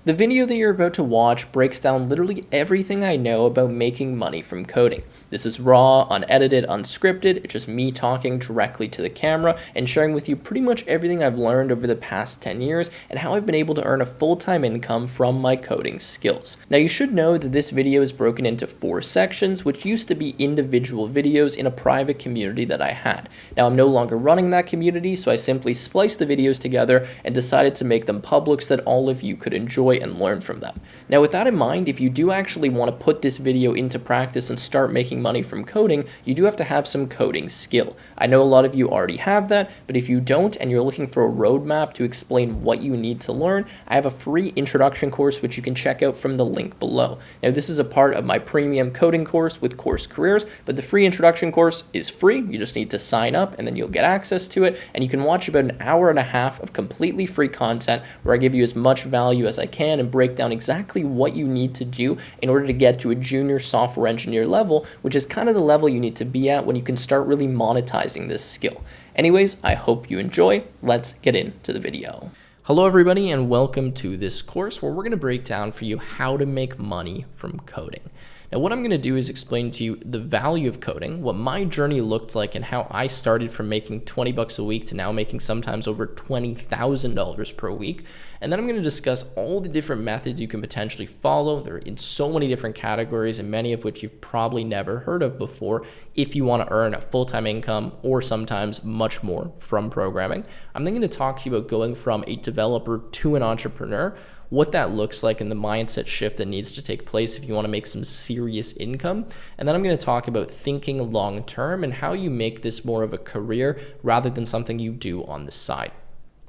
The video that you're about to watch breaks down literally everything I know about making money from coding. This is raw, unedited, unscripted. It's just me talking directly to the camera and sharing with you pretty much everything I've learned over the past 10 years and how I've been able to earn a full-time income from my coding skills. Now you should know that this video is broken into 4 sections, which used to be individual videos in a private community that I had. Now I'm no longer running that community, so I simply spliced the videos together and decided to make them public so that all of you could enjoy and learn from them. Now with that in mind, if you do actually want to put this video into practice and start making money from coding, you do have to have some coding skill. I know a lot of you already have that, but if you don't and you're looking for a roadmap to explain what you need to learn, I have a free introduction course which you can check out from the link below. Now this is a part of my premium coding course with Course Careers, but the free introduction course is free. You just need to sign up and then you'll get access to it, and you can watch about an hour and a half of completely free content where I give you as much value as I can and break down exactly what you need to do in order to get to a junior software engineer level, which is kind of the level you need to be at when you can start really monetizing this skill. Anyways, I hope you enjoy. Let's get into the video. Hello everybody and welcome to this course where we're going to break down for you how to make money from coding. Now what I'm going to do is explain to you the value of coding, what my journey looked like, and how I started from making 20 bucks a week to now making sometimes over $20,000 per week. And then I'm going to discuss all the different methods you can potentially follow. They're in so many different categories, and many of which you've probably never heard of before if you want to earn a full-time income or sometimes much more from programming. I'm then going to talk to you about going from a developer to an entrepreneur, what that looks like and the mindset shift that needs to take place if you want to make some serious income. And then I'm going to talk about thinking long term and how you make this more of a career rather than something you do on the side.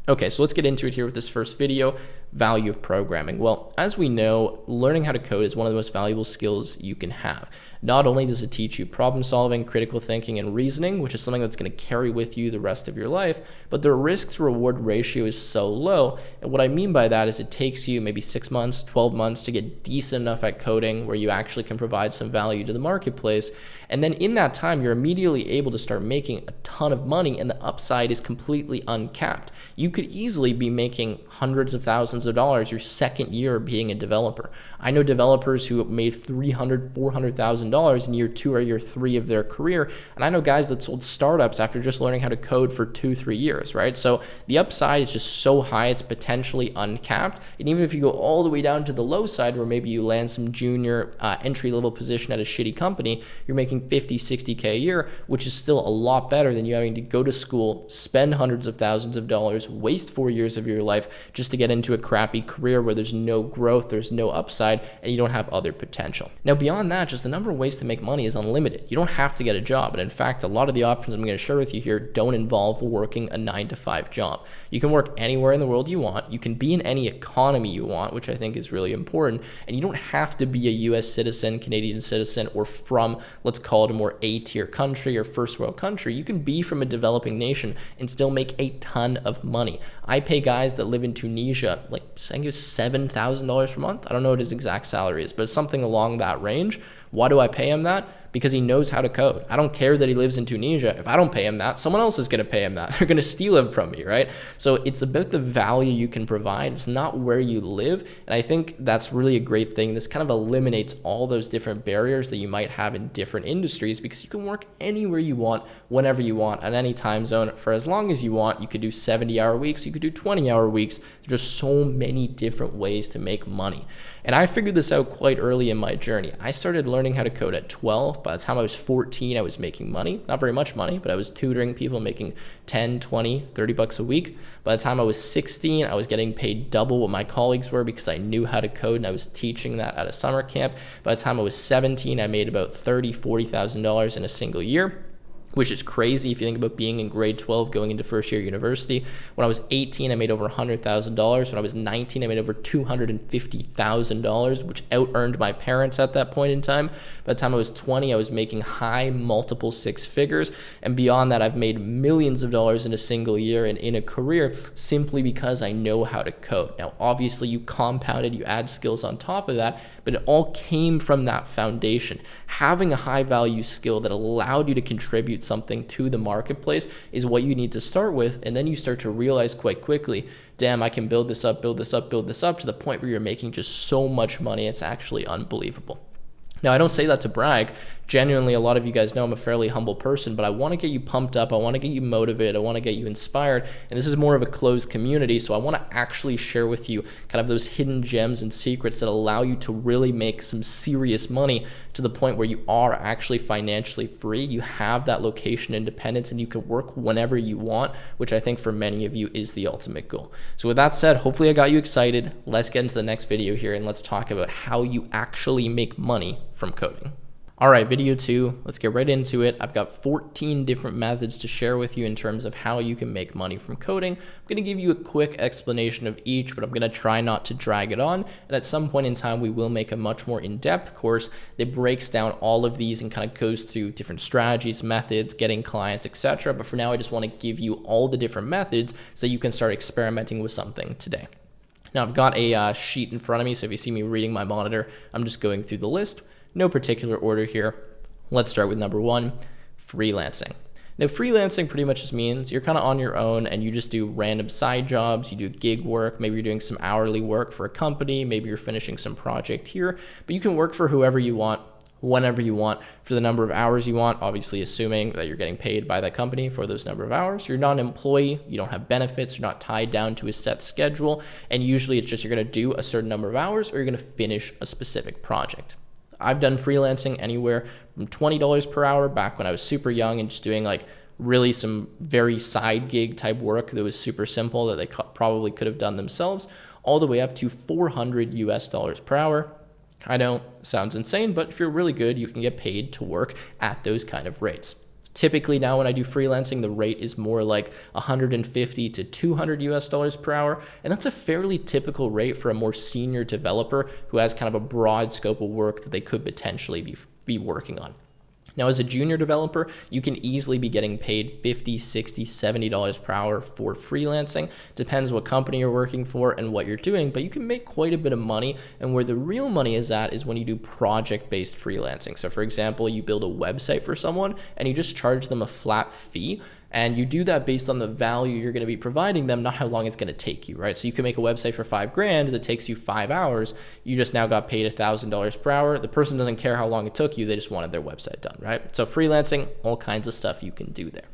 Okay, so let's get into it here with this first video, value of programming. Well, as we know, learning how to code is one of the most valuable skills you can have. Not only does it teach you problem solving, critical thinking, and reasoning, which is something that's going to carry with you the rest of your life, but the risk to reward ratio is so low. And what I mean by that is it takes you maybe 6 months, 12 months to get decent enough at coding where you actually can provide some value to the marketplace. And then in that time, you're immediately able to start making a ton of money, and the upside is completely uncapped. You could easily be making hundreds of thousands of dollars your second year being a developer. I know developers who made $300,000, $400,000 in year 2 or year 3 of their career. And I know guys that sold startups after just learning how to code for 2-3 years, right? So the upside is just so high, it's potentially uncapped. And even if you go all the way down to the low side where maybe you land some junior entry-level position at a shitty company, you're making 50, 60K a year, which is still a lot better than you having to go to school, spend hundreds of thousands of dollars, waste 4 years of your life just to get into a crappy career where there's no growth, there's no upside, and you don't have other potential. Now beyond that, just the number of ways to make money is unlimited. You don't have to get a job. And in fact, a lot of the options I'm going to share with you here don't involve working a 9-to-5 job. You can work anywhere in the world you want. You can be in any economy you want, which I think is really important. And you don't have to be a US citizen, Canadian citizen, or from, let's call it a more A-tier country or first world country. You can be from a developing nation and still make a ton of money. I pay guys that live in Tunisia, like I think it was $7,000 per month. I don't know what his exact salary is, but it's something along that range. Why do I pay him that? Because he knows how to code. I don't care that he lives in Tunisia. If I don't pay him that, someone else is going to pay him that. They're going to steal him from me, right? So it's about the value you can provide. It's not where you live. And I think that's really a great thing. This kind of eliminates all those different barriers that you might have in different industries because you can work anywhere you want, whenever you want, at any time zone for as long as you want. You could do 70-hour weeks. You could do 20-hour weeks. There's just so many different ways to make money. And I figured this out quite early in my journey. I started learning how to code at 12. By the time I was 14, I was making money. Not very much money, but I was tutoring people making 10, 20, 30 bucks a week. By the time I was 16, I was getting paid double what my colleagues were because I knew how to code and I was teaching that at a summer camp. By the time I was 17, I made about $30,000, $40,000 in a single year, which is crazy if you think about being in grade 12 going into first year university. When I was 18, I made over $100,000. When I was 19, I made over $250,000, which out-earned my parents at that point in time. By the time I was 20, I was making high multiple 6 figures. And beyond that, I've made millions of dollars in a single year and in a career simply because I know how to code. Now, obviously, you compounded, you add skills on top of that, but it all came from that foundation. Having a high value skill that allowed you to contribute something to the marketplace is what you need to start with. And then you start to realize quite quickly, damn, I can build this up, build this up, build this up to the point where you're making just so much money. It's actually unbelievable. Now, I don't say that to brag. Genuinely, a lot of you guys know I'm a fairly humble person, but I want to get you pumped up. I want to get you motivated. I want to get you inspired. And this is more of a closed community, so I want to actually share with you kind of those hidden gems and secrets that allow you to really make some serious money to the point where you are actually financially free. You have that location independence and you can work whenever you want, which I think for many of you is the ultimate goal. So with that said, hopefully I got you excited. Let's get into the next video here and let's talk about how you actually make money from coding. All right, video 2, let's get right into it. I've got 14 different methods to share with you in terms of how you can make money from coding. I'm gonna give you a quick explanation of each, but I'm gonna try not to drag it on. And at some point in time, we will make a much more in-depth course that breaks down all of these and kind of goes through different strategies, methods, getting clients, etc. But for now, I just wanna give you all the different methods so you can start experimenting with something today. Now, I've got a sheet in front of me, so if you see me reading my monitor, I'm just going through the list. No particular order here. Let's start with number 1, freelancing. Now, freelancing pretty much just means you're kind of on your own and you just do random side jobs. You do gig work. Maybe you're doing some hourly work for a company. Maybe you're finishing some project here. But you can work for whoever you want, whenever you want, for the number of hours you want, obviously assuming that you're getting paid by that company for those number of hours. You're not an employee, you don't have benefits, you're not tied down to a set schedule, and usually it's just you're gonna do a certain number of hours or you're gonna finish a specific project. I've done freelancing anywhere from $20 per hour back when I was super young and just doing like really some very side gig type work that was super simple that they probably could have done themselves, all the way up to $400 per hour. I know, sounds insane, but if you're really good, you can get paid to work at those kind of rates. Typically now when I do freelancing, the rate is more like $150 to $200 per hour. And that's a fairly typical rate for a more senior developer who has kind of a broad scope of work that they could potentially be working on. Now, as a junior developer, you can easily be getting paid $50, $60, $70 per hour for freelancing. Depends what company you're working for and what you're doing, but you can make quite a bit of money. And where the real money is at is when you do project-based freelancing. So for example, you build a website for someone and you just charge them a flat fee. And you do that based on the value you're going to be providing them, not how long it's going to take you, right? So you can make a website for $5,000 that takes you 5 hours. You just now got paid $1,000 per hour. The person doesn't care how long it took you. They just wanted their website done, right? So freelancing, all kinds of stuff you can do there.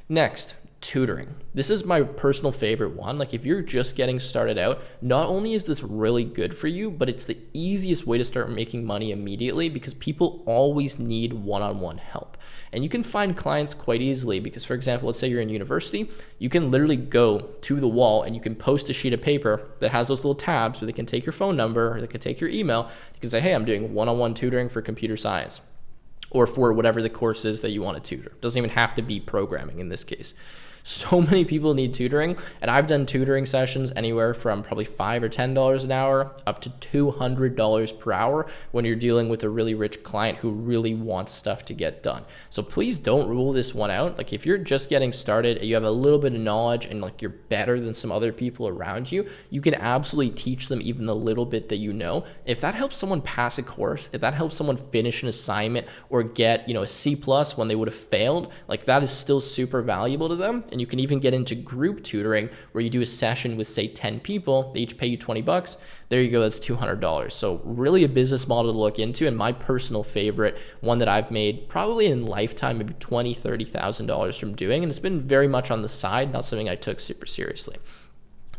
Next, tutoring. This is my personal favorite one. Like if you're just getting started out, not only is this really good for you, but it's the easiest way to start making money immediately because people always need one-on-one help. And you can find clients quite easily because, for example, let's say you're in university, you can literally go to the wall and you can post a sheet of paper that has those little tabs where they can take your phone number or they can take your email. You can say, hey, I'm doing one-on-one tutoring for computer science or for whatever the course is that you want to tutor. It doesn't even have to be programming in this case. So many people need tutoring, and I've done tutoring sessions anywhere from probably $5 or $10 an hour up to $200 per hour when you're dealing with a really rich client who really wants stuff to get done. So please don't rule this one out. Like if you're just getting started, you have a little bit of knowledge and like you're better than some other people around you, you can absolutely teach them even the little bit that you know. If that helps someone pass a course, if that helps someone finish an assignment or get, a C+ when they would have failed, like that is still super valuable to them. And you can even get into group tutoring where you do a session with say 10 people, they each pay you $20. There you go, that's $200. So really a business model to look into, and my personal favorite, one that I've made probably in lifetime, maybe $20,000, $30,000 from doing, and it's been very much on the side, not something I took super seriously.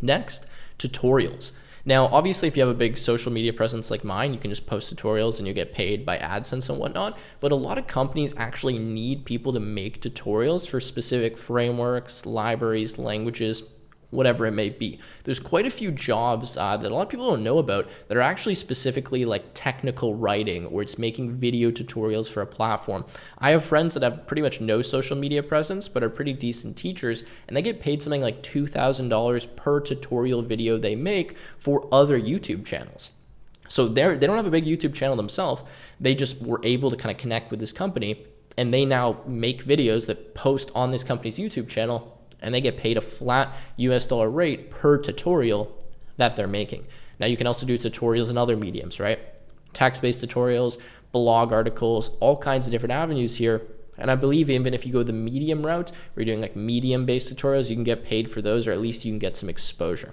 Next, tutorials. Now, obviously, if you have a big social media presence like mine, you can just post tutorials and you get paid by AdSense and whatnot. But a lot of companies actually need people to make tutorials for specific frameworks, libraries, languages, whatever it may be. There's quite a few jobs that a lot of people don't know about that are actually specifically like technical writing, or it's making video tutorials for a platform. I have friends that have pretty much no social media presence but are pretty decent teachers, and they get paid something like $2,000 per tutorial video they make for other YouTube channels. So they don't have a big YouTube channel themselves. They just were able to kind of connect with this company, and they now make videos that post on this company's YouTube channel, and they get paid a flat US dollar rate per tutorial that they're making. Now you can also do tutorials in other mediums, right? Text-based tutorials, blog articles, all kinds of different avenues here. And I believe even if you go the medium route, where you're doing like medium based tutorials, you can get paid for those, or at least you can get some exposure.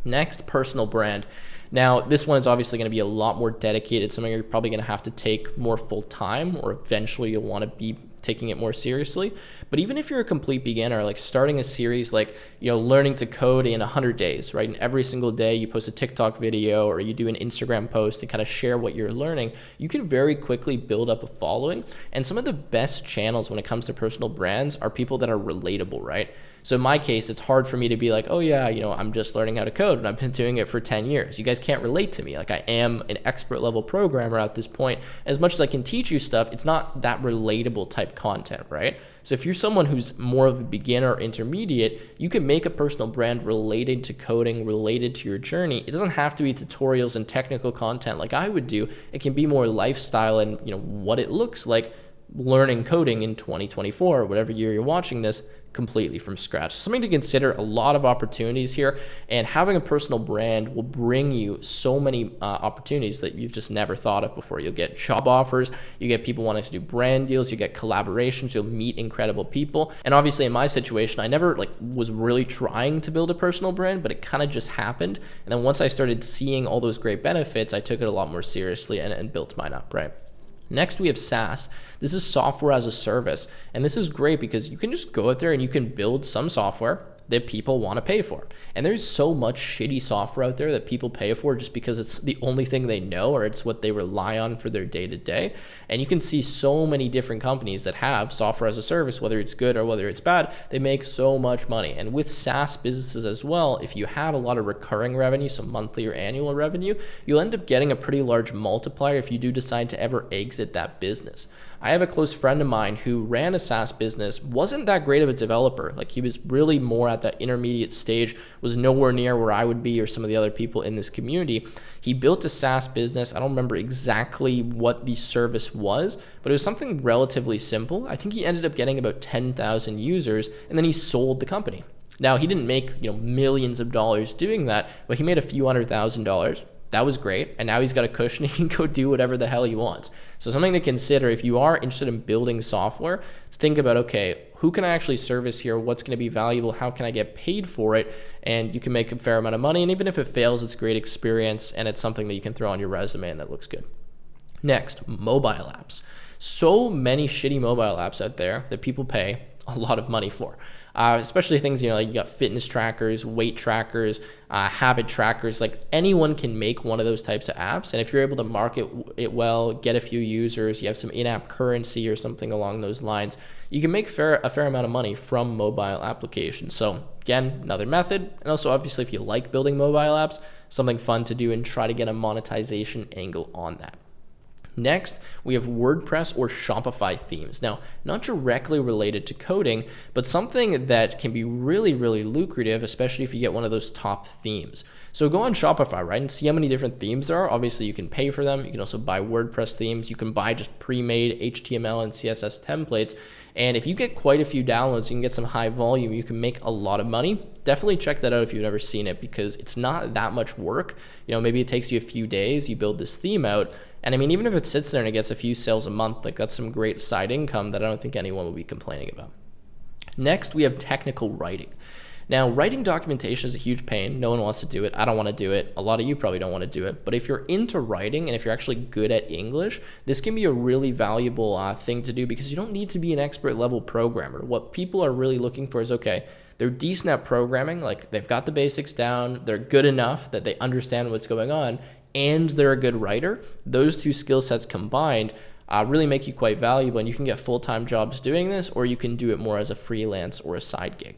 Next, personal brand. Now, this one is obviously going to be a lot more dedicated, something you're probably going to have to take more full time, or eventually you'll want to be taking it more seriously. But even if you're a complete beginner, like starting a series like, learning to code in 100 days, right? And every single day you post a TikTok video or you do an Instagram post and kind of share what you're learning, you can very quickly build up a following. And some of the best channels when it comes to personal brands are people that are relatable, right? So in my case, it's hard for me to be like, oh yeah, I'm just learning how to code and I've been doing it for 10 years. You guys can't relate to me. Like, I am an expert level programmer at this point. As much as I can teach you stuff, it's not that relatable type content, right? So if you're someone who's more of a beginner or intermediate, you can make a personal brand related to coding, related to your journey. It doesn't have to be tutorials and technical content like I would do. It can be more lifestyle and what it looks like learning coding in 2024 or whatever year you're watching this, completely from scratch. Something to consider, a lot of opportunities here, and having a personal brand will bring you so many opportunities that you've just never thought of before. You'll get job offers, you get people wanting to do brand deals, you get collaborations, you'll meet incredible people. And obviously in my situation, I never was really trying to build a personal brand, but it kind of just happened. And then once I started seeing all those great benefits, I took it a lot more seriously and built mine up, right? Next, we have SaaS. This is software as a service. And this is great because you can just go out there and you can build some software that people want to pay for. And there's so much shitty software out there that people pay for just because it's the only thing they know or it's what they rely on for their day-to-day. And you can see so many different companies that have software as a service, whether it's good or whether it's bad, they make so much money. And with SaaS businesses as well, if you have a lot of recurring revenue, so monthly or annual revenue, you'll end up getting a pretty large multiplier if you do decide to ever exit that business. I have a close friend of mine who ran a SaaS business, wasn't that great of a developer. Like, he was really more at that intermediate stage, was nowhere near where I would be or some of the other people in this community. He built a SaaS business. I don't remember exactly what the service was, but it was something relatively simple. I think he ended up getting about 10,000 users, and then he sold the company. Now, he didn't make millions of dollars doing that, but he made a few $100,000. That was great. And now he's got a cushion. He can go do whatever the hell he wants. So something to consider if you are interested in building software, think about, okay, who can I actually service here? What's going to be valuable? How can I get paid for it? And you can make a fair amount of money. And even if it fails, it's great experience. And it's something that you can throw on your resume and that looks good. Next, mobile apps. So many shitty mobile apps out there that people pay a lot of money for. Especially things, like you got fitness trackers, weight trackers, habit trackers. Like, anyone can make one of those types of apps. And if you're able to market it well, get a few users, you have some in-app currency or something along those lines, you can make a fair amount of money from mobile applications. So again, another method. And also, obviously, if you like building mobile apps, something fun to do and try to get a monetization angle on that. Next, we have WordPress or Shopify themes. Now, not directly related to coding, but something that can be really, really lucrative, especially if you get one of those top themes. So go on Shopify, right, and see how many different themes there are. Obviously, you can pay for them. You can also buy WordPress themes. You can buy just pre-made HTML and CSS templates. And if you get quite a few downloads, you can get some high volume, you can make a lot of money. Definitely check that out if you've never seen it, because it's not that much work. Maybe it takes you a few days, you build this theme out. And I mean, even if it sits there and it gets a few sales a month, that's some great side income that I don't think anyone will be complaining about. Next, we have technical writing. Now, writing documentation is a huge pain. No one wants to do it. I don't want to do it. A lot of you probably don't want to do it. But if you're into writing and if you're actually good at English, this can be a really valuable thing to do, because you don't need to be an expert level programmer. What people are really looking for is, okay, they're decent at programming, like they've got the basics down, they're good enough that they understand what's going on, and they're a good writer. Those two skill sets combined really make you quite valuable, and you can get full-time jobs doing this, or you can do it more as a freelance or a side gig.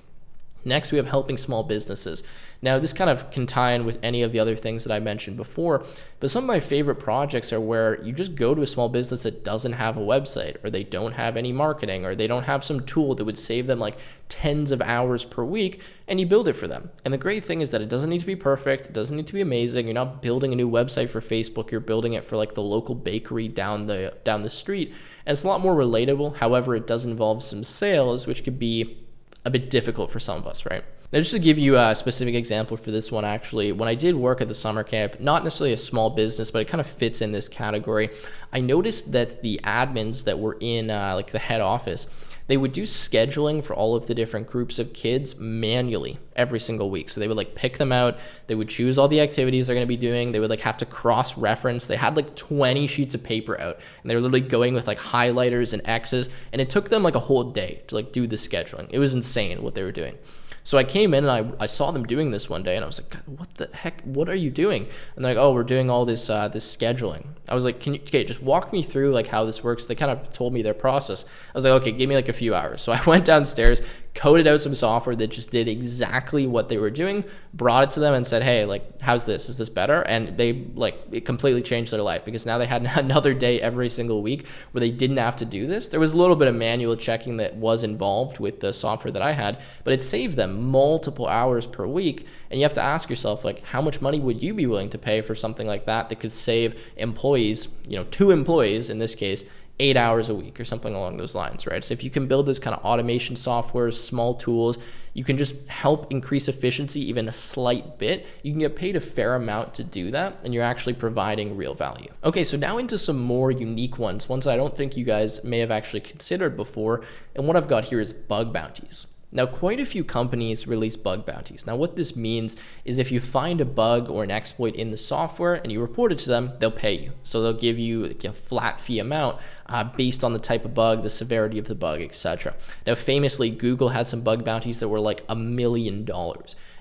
Next, we have helping small businesses. Now, this kind of can tie in with any of the other things that I mentioned before, but some of my favorite projects are where you just go to a small business that doesn't have a website, or they don't have any marketing, or they don't have some tool that would save them like tens of hours per week, and you build it for them. And the great thing is that it doesn't need to be perfect. It doesn't need to be amazing. You're not building a new website for Facebook. You're building it for like the local bakery down the street. And it's a lot more relatable. However, it does involve some sales, which could be a bit difficult for some of us, right? Now, just to give you a specific example for this one, actually, when I did work at the summer camp, not necessarily a small business, but it kind of fits in this category, I noticed that the admins that were in like the head office, they would do scheduling for all of the different groups of kids manually every single week. So they would like pick them out. They would choose all the activities they're going to be doing. They would like have to cross-reference. They had like 20 sheets of paper out, and they were literally going with like highlighters and X's. And it took them like a whole day to like do the scheduling. It was insane what they were doing. So I came in and I saw them doing this one day, and I was like, God, what the heck? What are you doing? And they're like, oh, we're doing all this this scheduling. I was like, okay, just walk me through like how this works. They kind of told me their process. I was like, okay, give me like a few hours. So I went downstairs, coded out some software that just did exactly what they were doing, brought it to them and said, hey, like, how's this? Is this better? And they like, it completely changed their life, because now they had another day every single week where they didn't have to do this. There was a little bit of manual checking that was involved with the software that I had, but it saved them multiple hours per week. And you have to ask yourself, like, how much money would you be willing to pay for something like that that could save employees, 2 employees in this case, 8 hours a week or something along those lines, right? So if you can build this kind of automation software, small tools, you can just help increase efficiency even a slight bit. You can get paid a fair amount to do that, and you're actually providing real value. Okay, so now into some more unique ones I don't think you guys may have actually considered before. And what I've got here is bug bounties. Now, quite a few companies release bug bounties. Now, what this means is if you find a bug or an exploit in the software and you report it to them, they'll pay you. So they'll give you a flat fee amount based on the type of bug, the severity of the bug, etc. Now, famously, Google had some bug bounties that were like $1 million.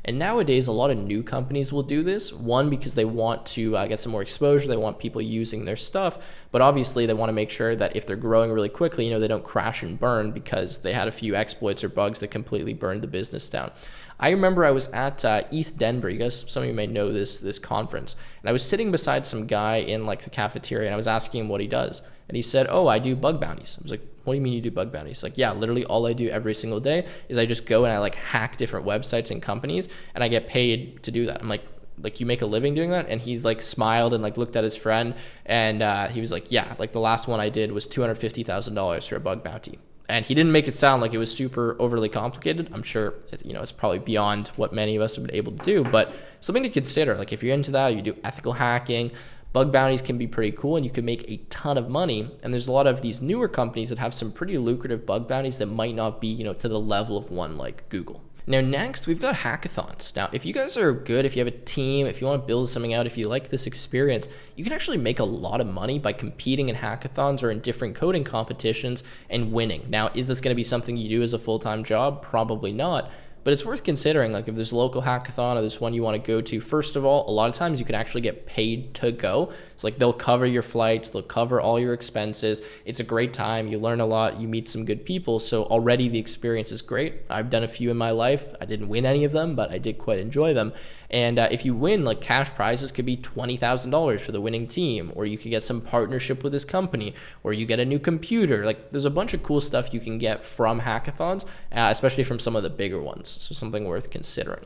And nowadays, a lot of new companies will do this. One, because they want to get some more exposure. They want people using their stuff. But obviously, they want to make sure that if they're growing really quickly, they don't crash and burn because they had a few exploits or bugs that completely burned the business down. I remember I was at ETH Denver. You guys, some of you may know this conference. And I was sitting beside some guy in like the cafeteria, and I was asking him what he does. And he said, oh, I do bug bounties. I was like, what do you mean you do bug bounties? Like, yeah, literally all I do every single day is I just go and I like hack different websites and companies, and I get paid to do that. I'm like you make a living doing that? And he's like smiled and like looked at his friend, and he was like, yeah, like the last one I did was $250,000 for a bug bounty. And he didn't make it sound like it was super overly complicated. I'm sure, it's probably beyond what many of us have been able to do, but something to consider. Like if you're into that, you do ethical hacking, bug bounties can be pretty cool, and you can make a ton of money. And there's a lot of these newer companies that have some pretty lucrative bug bounties that might not be, to the level of one like Google. Now, next, we've got hackathons. Now, if you guys are good, if you have a team, if you want to build something out, if you like this experience, you can actually make a lot of money by competing in hackathons or in different coding competitions and winning. Now, is this going to be something you do as a full-time job? Probably not. But it's worth considering, like if there's a local hackathon or there's one you want to go to, first of all, a lot of times you can actually get paid to go. So like they'll cover your flights, they'll cover all your expenses. It's a great time. You learn a lot. You meet some good people. So already the experience is great. I've done a few in my life. I didn't win any of them, but I did quite enjoy them. And if you win, like cash prizes could be $20,000 for the winning team, or you could get some partnership with this company, or you get a new computer. Like there's a bunch of cool stuff you can get from hackathons, especially from some of the bigger ones. So something worth considering.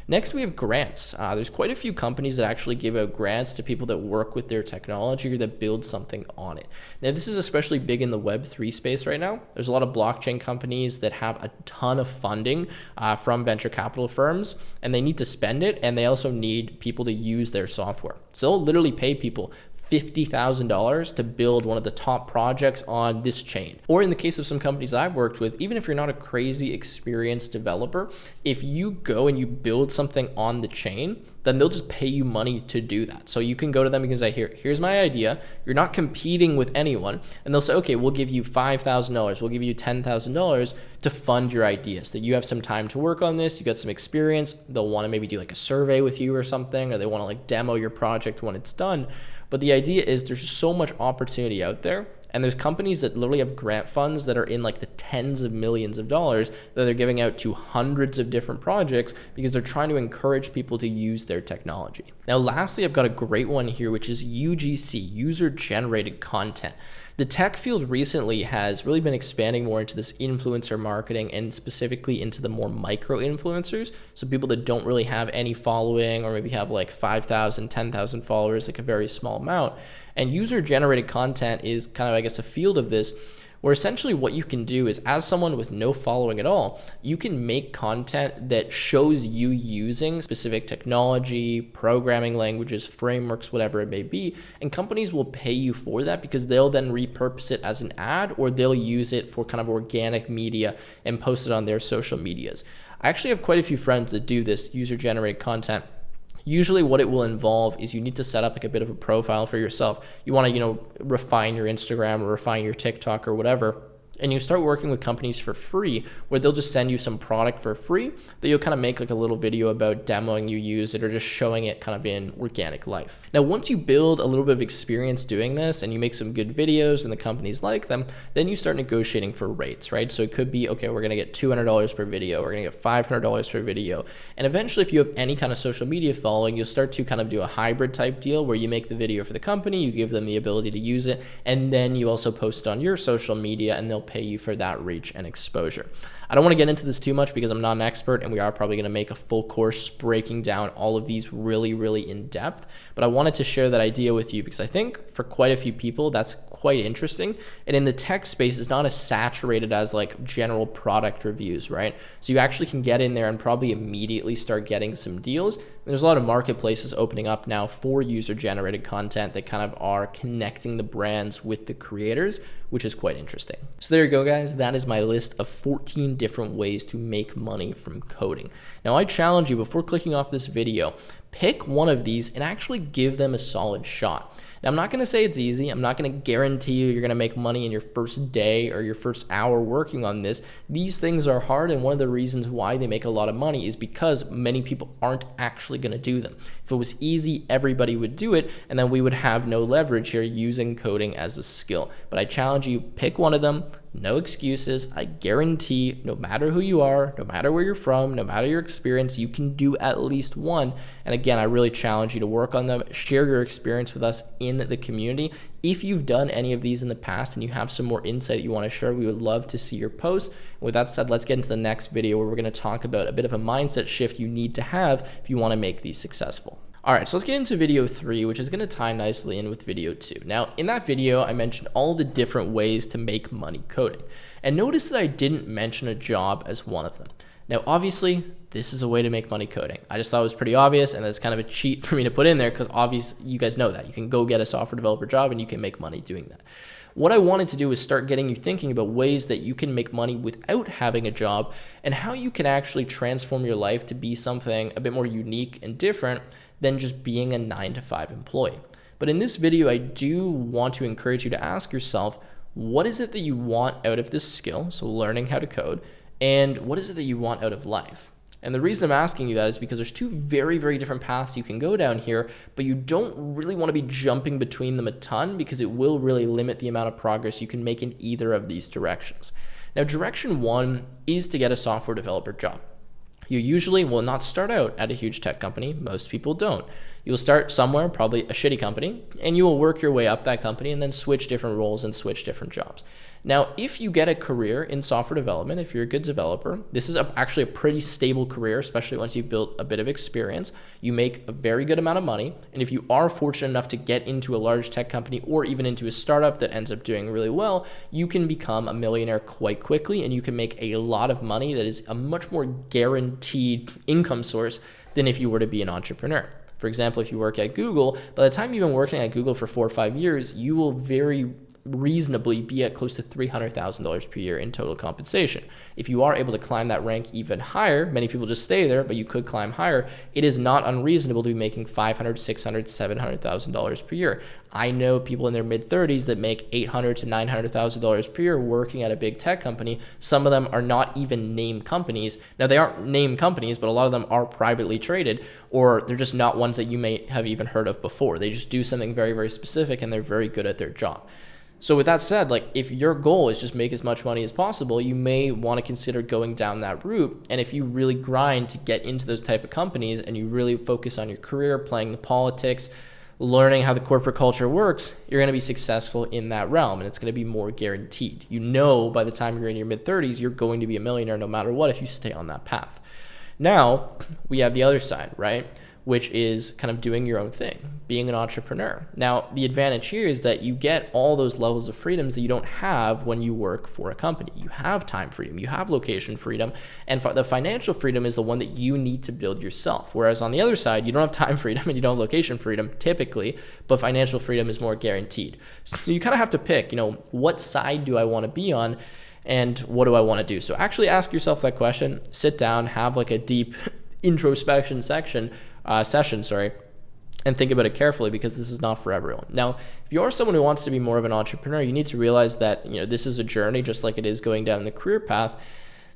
Next, we have grants. There's quite a few companies that actually give out grants to people that work with their technology or that build something on it. Now, this is especially big in the Web3 space right now. There's a lot of blockchain companies that have a ton of funding from venture capital firms, and they need to spend it, and they also need people to use their software. So they'll literally pay people $50,000 to build one of the top projects on this chain. Or in the case of some companies I've worked with, even if you're not a crazy experienced developer, if you go and you build something on the chain, then they'll just pay you money to do that. So you can go to them and say, here's my idea. You're not competing with anyone. And they'll say, okay, we'll give you $5,000. We'll give you $10,000 to fund your idea so that you have some time to work on this. You got some experience. They'll want to maybe do like a survey with you or something, or they want to like demo your project when it's done. But the idea is there's so much opportunity out there, and there's companies that literally have grant funds that are in like the tens of millions of dollars that they're giving out to hundreds of different projects because they're trying to encourage people to use their technology. Now, lastly, I've got a great one here, which is UGC, user-generated content. The tech field recently has really been expanding more into this influencer marketing and specifically into the more micro influencers. So people that don't really have any following or maybe have like 5,000, 10,000 followers, like a very small amount. And user generated content is kind of, I guess, a field of this where essentially what you can do is, as someone with no following at all, you can make content that shows you using specific technology, programming languages, frameworks, whatever it may be, and companies will pay you for that because they'll then repurpose it as an ad, or they'll use it for kind of organic media and post it on their social medias. I actually have quite a few friends that do this user-generated content. Usually what it will involve is you need to set up like a bit of a profile for yourself. You want to, refine your Instagram or refine your TikTok or whatever. And you start working with companies for free, where they'll just send you some product for free that you'll kind of make like a little video about demoing you use it, or just showing it kind of in organic life. Now, once you build a little bit of experience doing this and you make some good videos and the companies like them, then you start negotiating for rates, right? So it could be, okay, we're going to get $200 per video, we're going to get $500 per video. And eventually, if you have any kind of social media following, you'll start to kind of do a hybrid type deal where you make the video for the company, you give them the ability to use it, and then you also post it on your social media and they'll pay you for that reach and exposure. I don't want to get into this too much because I'm not an expert, and we are probably going to make a full course breaking down all of these really, really in depth. But I wanted to share that idea with you because I think for quite a few people, that's quite interesting. And in the tech space, it's not as saturated as like general product reviews, right? So you actually can get in there and probably immediately start getting some deals. There's a lot of marketplaces opening up now for user-generated content that kind of are connecting the brands with the creators, which is quite interesting. So there you go, guys. That is my list of 14 different ways to make money from coding. Now, I challenge you, before clicking off this video, pick one of these and actually give them a solid shot. Now, I'm not going to say it's easy. I'm not going to guarantee you're going to make money in your first day or your first hour working on this. These things are hard, and one of the reasons why they make a lot of money is because many people aren't actually going to do them. If it was easy, everybody would do it, and then we would have no leverage here using coding as a skill. But I challenge you, pick one of them. No excuses. I guarantee, no matter who you are, no matter where you're from, no matter your experience, you can do at least one. And again, I really challenge you to work on them. Share your experience with us in the community. If you've done any of these in the past and you have some more insight you want to share, we would love to see your posts. With that said, let's get into the next video where we're going to talk about a bit of a mindset shift you need to have if you want to make these successful. All right, so let's get into video 3, which is going to tie nicely in with video 2. Now, in that video, I mentioned all the different ways to make money coding. And notice that I didn't mention a job as one of them. Now, obviously, this is a way to make money coding. I just thought it was pretty obvious, and it's kind of a cheat for me to put in there because obviously you guys know that. You can go get a software developer job and you can make money doing that. What I wanted to do is start getting you thinking about ways that you can make money without having a job, and how you can actually transform your life to be something a bit more unique and different than just being a 9-to-5 employee. But in this video, I do want to encourage you to ask yourself, what is it that you want out of this skill, so learning how to code, and what is it that you want out of life? And the reason I'm asking you that is because there's two very, very different paths you can go down here, but you don't really want to be jumping between them a ton because it will really limit the amount of progress you can make in either of these directions. Now, direction 1 is to get a software developer job. You usually will not start out at a huge tech company. Most people don't. You'll start somewhere, probably a shitty company, and you will work your way up that company and then switch different roles and switch different jobs. Now, if you get a career in software development, if you're a good developer, this is actually a pretty stable career, especially once you've built a bit of experience. You make a very good amount of money, and if you are fortunate enough to get into a large tech company or even into a startup that ends up doing really well, you can become a millionaire quite quickly, and you can make a lot of money that is a much more guaranteed income source than if you were to be an entrepreneur. For example, if you work at Google, by the time you've been working at Google for 4 or 5 years, you will very reasonably be at close to $300,000 per year in total compensation. If you are able to climb that rank even higher, many people just stay there, but you could climb higher, it is not unreasonable to be making $500,000, $600,000, $700,000 per year. I know people in their mid-30s that make $800,000 to $900,000 per year working at a big tech company. Some of them are not even name companies. Now, they aren't name companies, but a lot of them are privately traded, or they're just not ones that you may have even heard of before. They just do something very, very specific, and they're very good at their job. So with that said, like if your goal is just make as much money as possible, you may want to consider going down that route. And if you really grind to get into those type of companies and you really focus on your career, playing the politics, learning how the corporate culture works, you're going to be successful in that realm, and it's going to be more guaranteed. You know, by the time you're in your mid-30s, you're going to be a millionaire no matter what if you stay on that path. Now, we have the other side, right? which is kind of doing your own thing, being an entrepreneur. Now, the advantage here is that you get all those levels of freedoms that you don't have when you work for a company. You have time freedom, you have location freedom, and the financial freedom is the one that you need to build yourself. Whereas on the other side, you don't have time freedom and you don't have location freedom typically, but financial freedom is more guaranteed. So you kind of have to pick, what side do I want to be on? And what do I want to do? So actually ask yourself that question, sit down, have like a deep introspection session, and think about it carefully, because this is not for everyone. Now, if you are someone who wants to be more of an entrepreneur, you need to realize that, this is a journey just like it is going down the career path.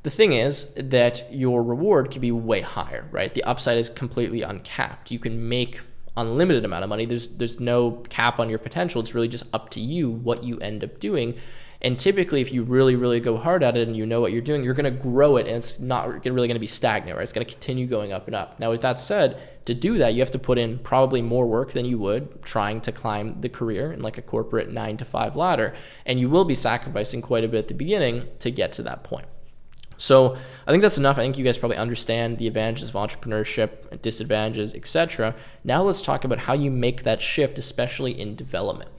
The thing is that your reward can be way higher, right? The upside is completely uncapped. You can make unlimited amount of money. There's no cap on your potential. It's really just up to you what you end up doing. And typically, if you really, really go hard at it and you know what you're doing, you're going to grow it, and it's not really going to be stagnant, right? It's going to continue going up and up. Now, with that said, to do that, you have to put in probably more work than you would trying to climb the career in like a corporate 9-to-5 ladder. And you will be sacrificing quite a bit at the beginning to get to that point. So I think that's enough. I think you guys probably understand the advantages of entrepreneurship, disadvantages, etc. Now let's talk about how you make that shift, especially in development.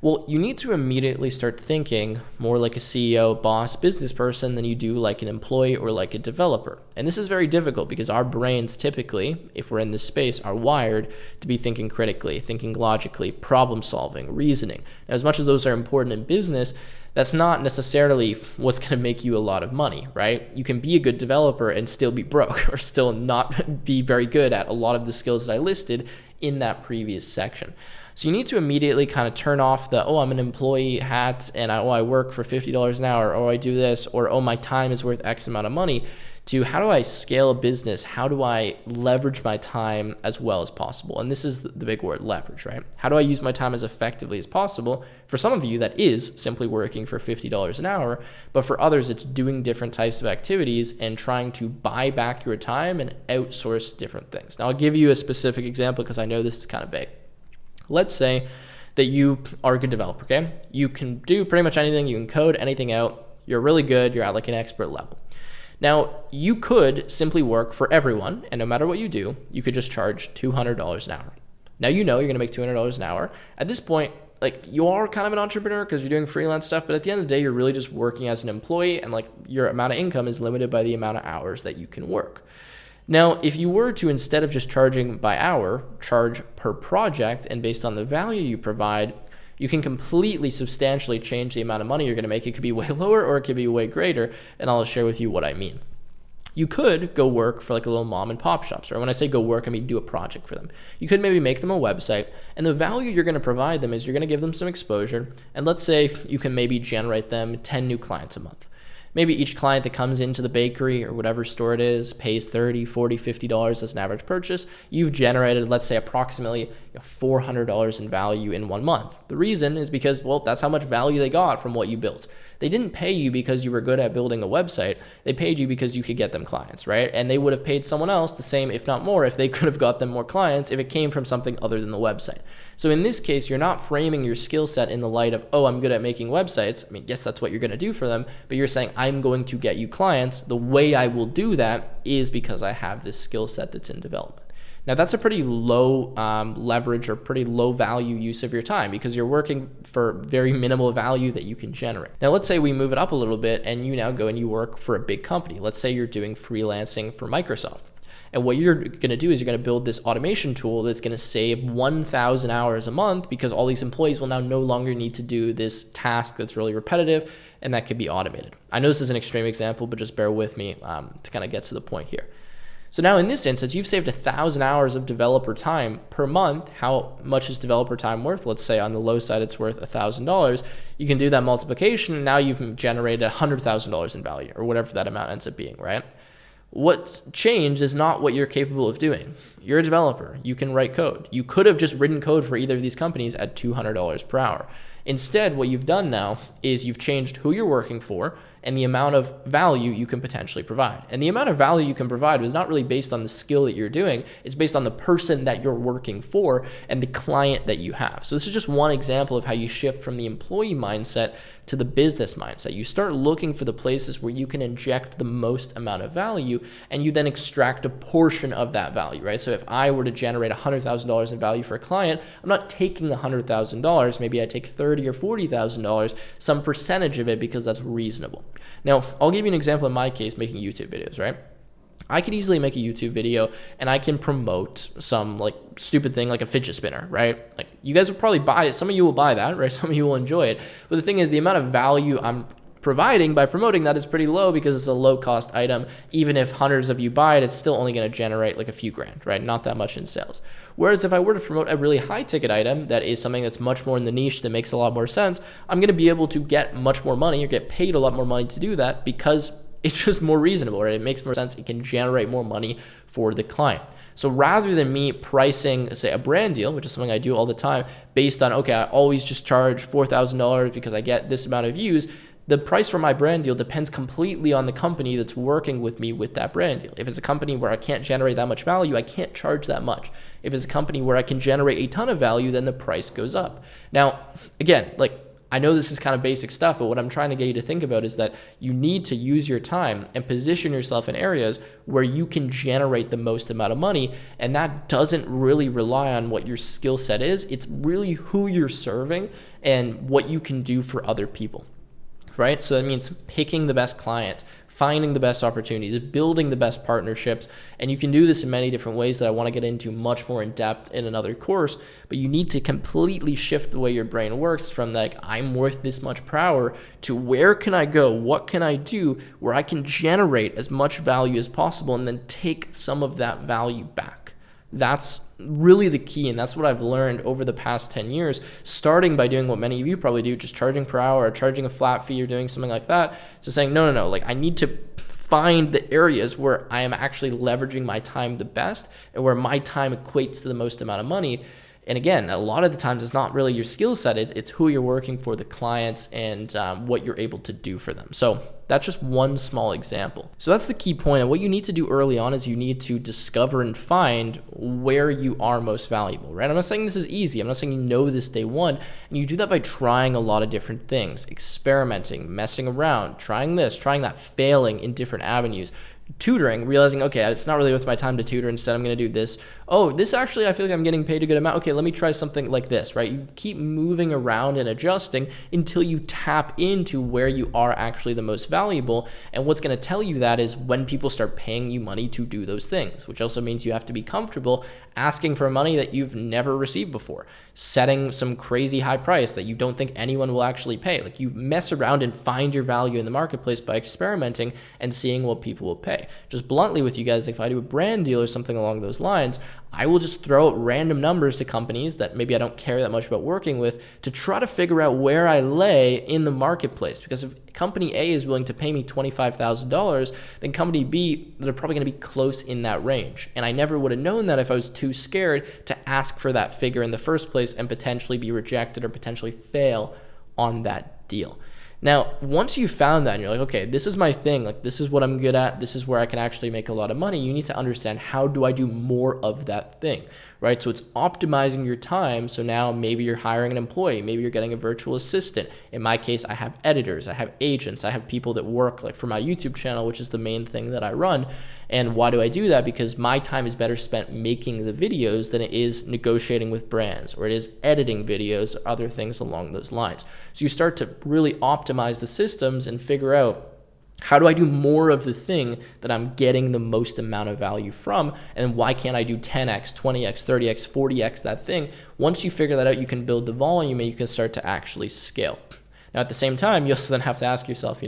Well, you need to immediately start thinking more like a CEO, boss, business person than you do like an employee or like a developer. And this is very difficult because our brains typically, if we're in this space, are wired to be thinking critically, thinking logically, problem solving, reasoning. Now, as much as those are important in business, that's not necessarily what's going to make you a lot of money, right? You can be a good developer and still be broke or still not be very good at a lot of the skills that I listed in that previous section. So you need to immediately kind of turn off the, I'm an employee hat and I work for $50 an hour, or I do this, or my time is worth X amount of money, to how do I scale a business? How do I leverage my time as well as possible? And this is the big word, leverage, right? How do I use my time as effectively as possible? For some of you, that is simply working for $50 an hour, but for others, it's doing different types of activities and trying to buy back your time and outsource different things. Now, I'll give you a specific example because I know this is kind of vague. Let's say that you are a good developer, okay? You can do pretty much anything. You can code anything out. You're really good. You're at like an expert level. Now, you could simply work for everyone, and no matter what you do, you could just charge $200 an hour. Now, you're going to make $200 an hour. At this point, like, you are kind of an entrepreneur because you're doing freelance stuff, but at the end of the day, you're really just working as an employee, and like your amount of income is limited by the amount of hours that you can work. Now, if you were to, instead of just charging by hour, charge per project, and based on the value you provide, you can completely substantially change the amount of money you're going to make. It could be way lower or it could be way greater, and I'll share with you what I mean. You could go work for like a little mom and pop shops, right? When I say go work, I mean do a project for them. You could maybe make them a website, and the value you're going to provide them is you're going to give them some exposure, and let's say you can maybe generate them 10 new clients a month. Maybe each client that comes into the bakery or whatever store it is pays $30, $40, $50 as an average purchase. You've generated, let's say, approximately $400 in value in 1 month. The reason is because, that's how much value they got from what you built. They didn't pay you because you were good at building a website. They paid you because you could get them clients, right? And they would have paid someone else the same, if not more, if they could have got them more clients if it came from something other than the website. So in this case, you're not framing your skill set in the light of, I'm good at making websites. I mean, yes, that's what you're going to do for them, but you're saying, I'm going to get you clients. The way I will do that is because I have this skill set that's in development. Now, that's a pretty low leverage or pretty low value use of your time because you're working for very minimal value that you can generate. Now, let's say we move it up a little bit and you now go and you work for a big company. Let's say you're doing freelancing for Microsoft. And what you're going to do is you're going to build this automation tool that's going to save 1,000 hours a month because all these employees will now no longer need to do this task that's really repetitive, and that could be automated. I know this is an extreme example, but just bear with me to kind of get to the point here. So now in this instance, you've saved 1,000 hours of developer time per month. How much is developer time worth? Let's say on the low side, it's worth $1,000. You can do that multiplication, and now you've generated $100,000 in value, or whatever that amount ends up being, right? What's changed is not what you're capable of doing. You're a developer. You can write code. You could have just written code for either of these companies at $200 per hour. Instead, what you've done now is you've changed who you're working for and the amount of value you can potentially provide. And the amount of value you can provide was not really based on the skill that you're doing, it's based on the person that you're working for and the client that you have. So this is just one example of how you shift from the employee mindset to the business mindset. You start looking for the places where you can inject the most amount of value, and you then extract a portion of that value, right? So if I were to generate $100,000 in value for a client, I'm not taking $100,000. Maybe I take $30,000 or $40,000, some percentage of it, because that's reasonable. Now, I'll give you an example in my case, making YouTube videos, right? I could easily make a YouTube video and I can promote some like stupid thing like a fidget spinner, right? Like you guys would probably buy it. Some of you will buy that, right? Some of you will enjoy it. But the thing is, the amount of value I'm providing by promoting that is pretty low because it's a low cost item. Even if hundreds of you buy it, it's still only going to generate like a few grand, right? Not that much in sales. Whereas if I were to promote a really high ticket item that is something that's much more in the niche, that makes a lot more sense, I'm going to be able to get much more money or get paid a lot more money to do that because it's just more reasonable, right? It makes more sense. It can generate more money for the client. So rather than me pricing, say, a brand deal, which is something I do all the time, based on, okay, I always just charge $4,000 because I get this amount of views, the price for my brand deal depends completely on the company that's working with me with that brand deal. If it's a company where I can't generate that much value, I can't charge that much. If it's a company where I can generate a ton of value, then the price goes up. Now, again, like, I know this is kind of basic stuff, but what I'm trying to get you to think about is that you need to use your time and position yourself in areas where you can generate the most amount of money. And that doesn't really rely on what your skill set is. It's really who you're serving and what you can do for other people, right? So that means picking the best clients, finding the best opportunities, building the best partnerships. And you can do this in many different ways that I want to get into much more in depth in another course. But you need to completely shift the way your brain works from like, I'm worth this much per hour, to where can I go? What can I do where I can generate as much value as possible and then take some of that value back? That's really the key, and that's what I've learned over the past 10 years, starting by doing what many of you probably do, just charging per hour or charging a flat fee or doing something like that, to saying, no, like I need to find the areas where I am actually leveraging my time the best and where my time equates to the most amount of money. And again, a lot of the times it's not really your skill set, it's who you're working for, the clients, and what you're able to do for them. So that's just one small example. So that's the key point. And what you need to do early on is you need to discover and find where you are most valuable, right? I'm not saying this is easy. I'm not saying you know this day one. And you do that by trying a lot of different things, experimenting, messing around, trying this, trying that, failing in different avenues. Tutoring, realizing, okay, it's not really worth my time to tutor. Instead, I'm going to do this. Oh, this actually, I feel like I'm getting paid a good amount. Okay, let me try something like this, right? You keep moving around and adjusting until you tap into where you are actually the most valuable. And what's going to tell you that is when people start paying you money to do those things, which also means you have to be comfortable asking for money that you've never received before, setting some crazy high price that you don't think anyone will actually pay. Like, you mess around and find your value in the marketplace by experimenting and seeing what people will pay. Just bluntly with you guys, if I do a brand deal or something along those lines, I will just throw out random numbers to companies that maybe I don't care that much about working with to try to figure out where I lay in the marketplace. Because if company A is willing to pay me $25,000, then company B, they're probably going to be close in that range. And I never would have known that if I was too scared to ask for that figure in the first place and potentially be rejected or potentially fail on that deal. Now, once you found that and you're like, okay, this is my thing, like this is what I'm good at, this is where I can actually make a lot of money, you need to understand, how do I do more of that thing, right? So it's optimizing your time. So now maybe you're hiring an employee, maybe you're getting a virtual assistant. In my case, I have editors, I have agents, I have people that work like for my YouTube channel, which is the main thing that I run. And why do I do that? Because my time is better spent making the videos than it is negotiating with brands, or it is editing videos or other things along those lines. So you start to really optimize the systems and figure out, how do I do more of the thing that I'm getting the most amount of value from? And why can't I do 10x, 20x, 30x, 40x that thing? Once you figure that out, you can build the volume and you can start to actually scale. Now, at the same time, you also then have to ask yourself,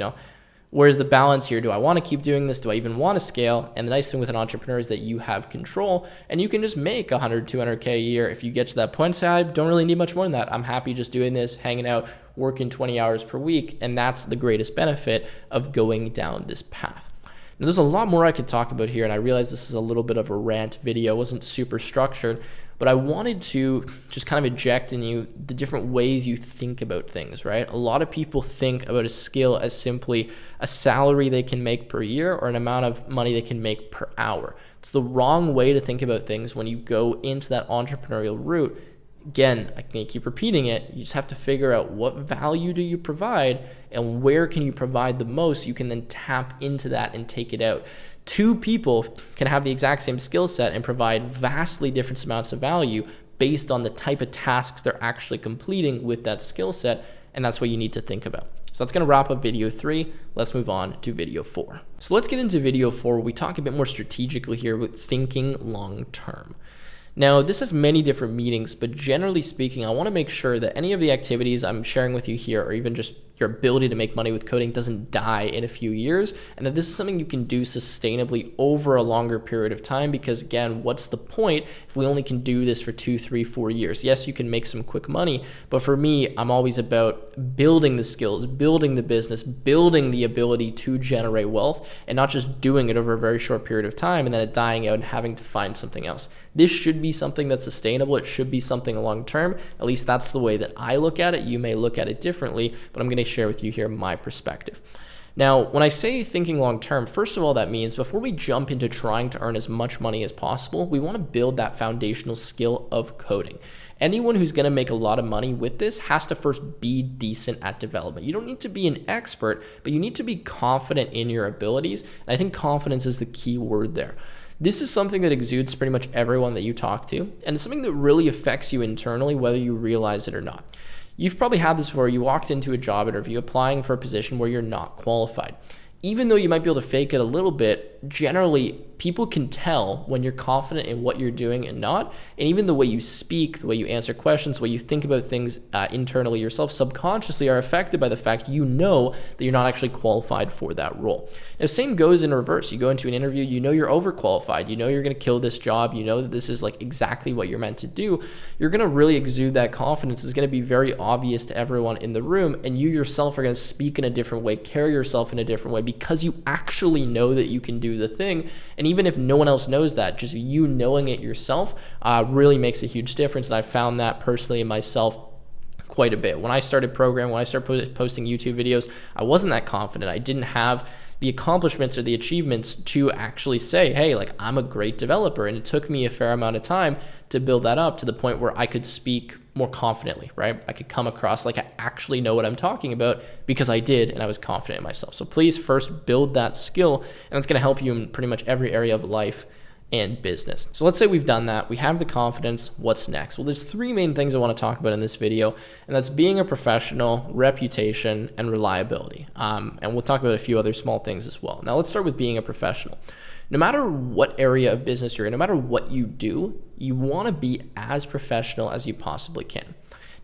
where's the balance here? Do I want to keep doing this? Do I even want to scale? And the nice thing with an entrepreneur is that you have control and you can just make 100, 200K a year. If you get to that point, say, I don't really need much more than that. I'm happy just doing this, hanging out, working 20 hours per week. And that's the greatest benefit of going down this path. Now, there's a lot more I could talk about here. And I realize this is a little bit of a rant video. It wasn't super structured. but I wanted to just kind of inject in you the different ways you think about things, right? A lot of people think about a skill as simply a salary they can make per year or an amount of money they can make per hour. It's the wrong way to think about things when you go into that entrepreneurial route. Again, I can keep repeating it. You just have to figure out what value do you provide and where can you provide the most. You can then tap into that and take it out. Two people can have the exact same skill set and provide vastly different amounts of value based on the type of tasks they're actually completing with that skill set, and that's what you need to think about. So that's going to wrap up video 3. Let's move on to video 4. So let's get into video 4 where we talk a bit more strategically here with thinking long term. Now, this has many different meanings, but generally speaking, I want to make sure that any of the activities I'm sharing with you here, or even just your ability to make money with coding, doesn't die in a few years, and that this is something you can do sustainably over a longer period of time. Because again, what's the point if we only can do this for 2, 3, 4 years? Yes, you can make some quick money, but for me, I'm always about building the skills, building the business, building the ability to generate wealth, and not just doing it over a very short period of time and then it dying out and having to find something else. This should be something that's sustainable. It should be something long term. At least that's the way that I look at it. You may look at it differently, but I'm going to share with you here my perspective. Now, when I say thinking long term, first of all, that means before we jump into trying to earn as much money as possible, we want to build that foundational skill of coding. Anyone who's going to make a lot of money with this has to first be decent at development. You don't need to be an expert, but you need to be confident in your abilities. And I think confidence is the key word there. This is something that exudes pretty much everyone that you talk to, and it's something that really affects you internally, whether you realize it or not. You've probably had this before. You walked into a job interview applying for a position where you're not qualified. Even though you might be able to fake it a little bit, generally people can tell when you're confident in what you're doing and not. And even the way you speak, the way you answer questions, the way you think about things internally yourself, subconsciously are affected by the fact you know that you're not actually qualified for that role. Now, same goes in reverse. You go into an interview, you know you're overqualified, you know you're going to kill this job, you know that this is like exactly what you're meant to do. You're going to really exude that confidence. It's going to be very obvious to everyone in the room, and you yourself are going to speak in a different way, carry yourself in a different way, because you actually know that you can do the thing. And even if no one else knows that, just you knowing it yourself really makes a huge difference. And I found that personally in myself quite a bit. When I started programming, when I started posting YouTube videos, I wasn't that confident. I didn't have the accomplishments or the achievements to actually say, hey, like I'm a great developer. And it took me a fair amount of time to build that up to the point where I could speak more confidently, right? I could come across like I actually know what I'm talking about because I did, and I was confident in myself. So please first build that skill, and it's going to help you in pretty much every area of life and business. So let's say we've done that. We have the confidence. What's next? Well, there's 3 main things I want to talk about in this video, and that's being a professional, reputation, and reliability. And we'll talk about a few other small things as well. Now let's start with being a professional. No matter what area of business you're in, no matter what you do, you want to be as professional as you possibly can.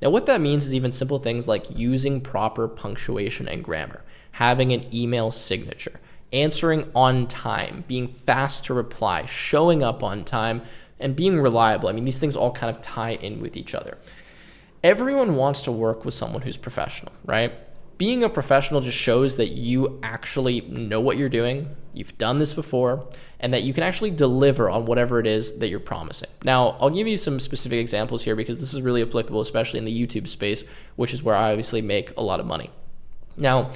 Now, what that means is even simple things like using proper punctuation and grammar, having an email signature, answering on time, being fast to reply, showing up on time, and being reliable. I mean, these things all kind of tie in with each other. Everyone wants to work with someone who's professional, right? Being a professional just shows that you actually know what you're doing, you've done this before, and that you can actually deliver on whatever it is that you're promising. Now, I'll give you some specific examples here because this is really applicable, especially in the YouTube space, which is where I obviously make a lot of money. Now,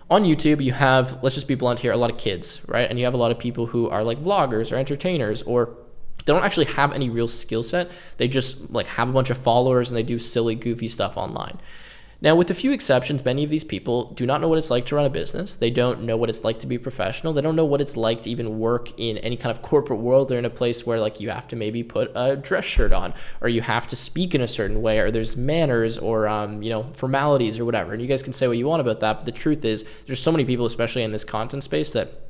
on YouTube, you have, let's just be blunt here, a lot of kids, right? And you have a lot of people who are like vloggers or entertainers, or they don't actually have any real skill set. They just like have a bunch of followers and they do silly, goofy stuff online. Now, with a few exceptions, many of these people do not know what it's like to run a business. They don't know what it's like to be professional. They don't know what it's like to even work in any kind of corporate world. They're in a place where like you have to maybe put a dress shirt on, or you have to speak in a certain way, or there's manners or formalities or whatever. And you guys can say what you want about that, but the truth is there's so many people, especially in this content space, that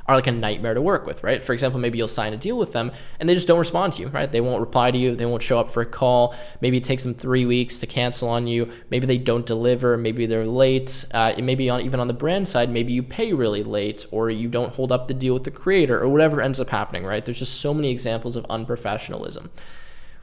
are like a nightmare to work with, right? For example, maybe you'll sign a deal with them and they just don't respond to you, right? They won't reply to you. They won't show up for a call. Maybe it takes them 3 weeks to cancel on you. Maybe they don't deliver. Maybe they're late. Maybe even on the brand side, maybe you pay really late, or you don't hold up the deal with the creator, or whatever ends up happening, right? There's just so many examples of unprofessionalism.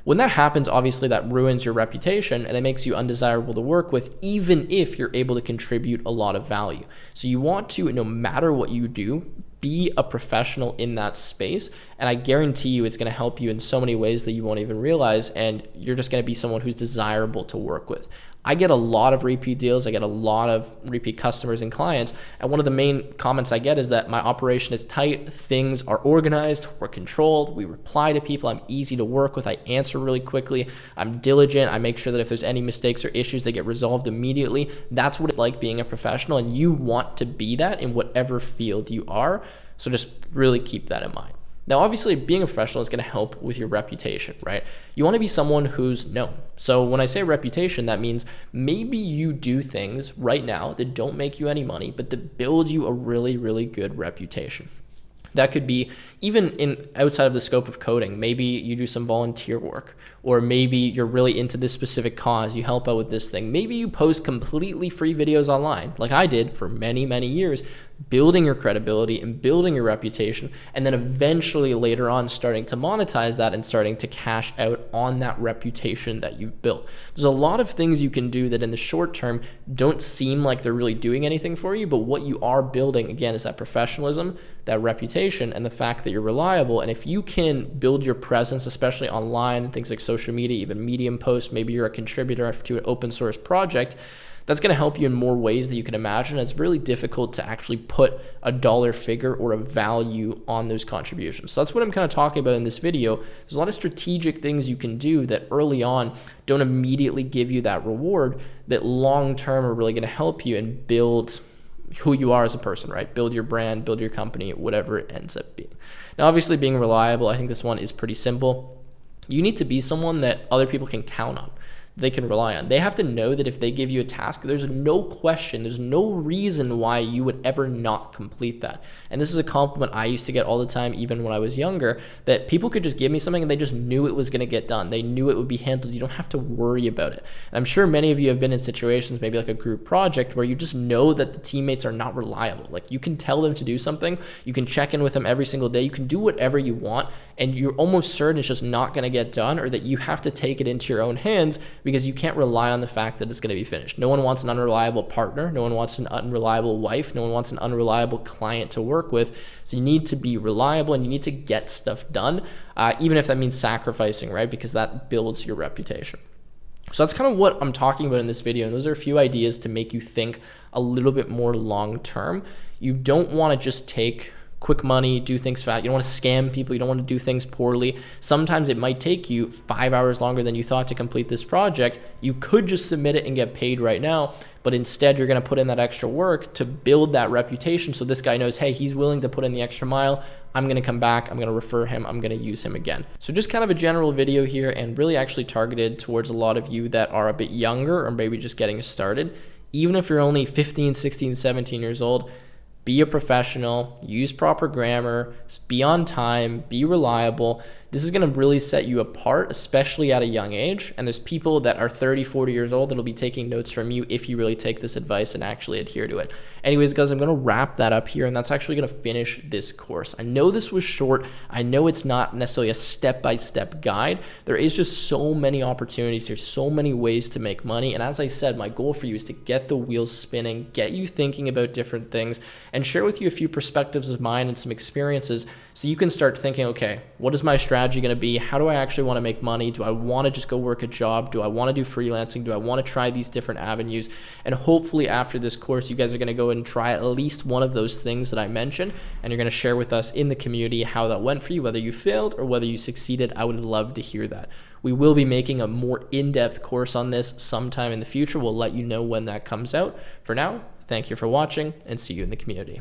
When that happens, obviously that ruins your reputation and it makes you undesirable to work with, even if you're able to contribute a lot of value. So you want to, no matter what you do, Be a professional in that space, and I guarantee you it's going to help you in so many ways that you won't even realize, and you're just going to be someone who's desirable to work with. I get a lot of repeat deals. I get a lot of repeat customers and clients. And one of the main comments I get is that my operation is tight. Things are organized. We're controlled. We reply to people. I'm easy to work with. I answer really quickly. I'm diligent. I make sure that if there's any mistakes or issues, they get resolved immediately. That's what it's like being a professional. And you want to be that in whatever field you are. So just really keep that in mind. Now, obviously, being a professional is going to help with your reputation, right? You want to be someone who's known. So when I say reputation, that means maybe you do things right now that don't make you any money, but that build you a really, really good reputation. That could be even outside of the scope of coding. Maybe you do some volunteer work, or maybe you're really into this specific cause. You help out with this thing. Maybe you post completely free videos online, like I did for many, many years, building your credibility and building your reputation, and then eventually later on starting to monetize that and starting to cash out on that reputation that you've built. There's a lot of things you can do that in the short term don't seem like they're really doing anything for you, but what you are building, again, is that professionalism, that reputation, and the fact that you're reliable. And if you can build your presence, especially online, things like social media, even Medium posts, maybe you're a contributor to an open source project, that's going to help you in more ways that you can imagine. It's really difficult to actually put a dollar figure or a value on those contributions. So that's what I'm kind of talking about in this video. There's a lot of strategic things you can do that early on don't immediately give you that reward, that long term are really going to help you and build who you are as a person, right? Build your brand, build your company, whatever it ends up being. Now, obviously, being reliable, I think this one is pretty simple. You need to be someone that other people can count on, they can rely on. They have to know that if they give you a task, there's no question, there's no reason why you would ever not complete that. And this is a compliment I used to get all the time, even when I was younger, that people could just give me something and they just knew it was going to get done. They knew it would be handled. You don't have to worry about it. And I'm sure many of you have been in situations, maybe like a group project, where you just know that the teammates are not reliable. Like, you can tell them to do something, you can check in with them every single day, you can do whatever you want, and you're almost certain it's just not going to get done, or that you have to take it into your own hands because you can't rely on the fact that it's going to be finished. No one wants an unreliable partner. No one wants an unreliable wife. No one wants an unreliable client to work with. So you need to be reliable and you need to get stuff done, even if that means sacrificing, right? Because that builds your reputation. So that's kind of what I'm talking about in this video. And those are a few ideas to make you think a little bit more long term. You don't want to just take quick money, do things fast. You don't want to scam people. You don't want to do things poorly. Sometimes it might take you 5 hours longer than you thought to complete this project. You could just submit it and get paid right now, but instead you're going to put in that extra work to build that reputation so this guy knows, hey, he's willing to put in the extra mile. I'm going to come back. I'm going to refer him. I'm going to use him again. So just kind of a general video here, and really actually targeted towards a lot of you that are a bit younger or maybe just getting started. Even if you're only 15, 16, 17 years old, be a professional, use proper grammar, be on time, be reliable. This is going to really set you apart, especially at a young age. And there's people that are 30, 40 years old that'll be taking notes from you if you really take this advice and actually adhere to it. Anyways, guys, I'm going to wrap that up here, and that's actually going to finish this course. I know this was short. I know it's not necessarily a step-by-step guide. There is just so many opportunities. There's so many ways to make money. And as I said, my goal for you is to get the wheels spinning, get you thinking about different things, and share with you a few perspectives of mine and some experiences so you can start thinking, okay, what is my strategy going to be? How do I actually want to make money? Do I want to just go work a job? Do I want to do freelancing? Do I want to try these different avenues? And hopefully after this course, you guys are going to go and try at least one of those things that I mentioned, and you're going to share with us in the community how that went for you, whether you failed or whether you succeeded. I would love to hear that. We will be making a more in-depth course on this sometime in the future. We'll let you know when that comes out. For now, thank you for watching, and see you in the community.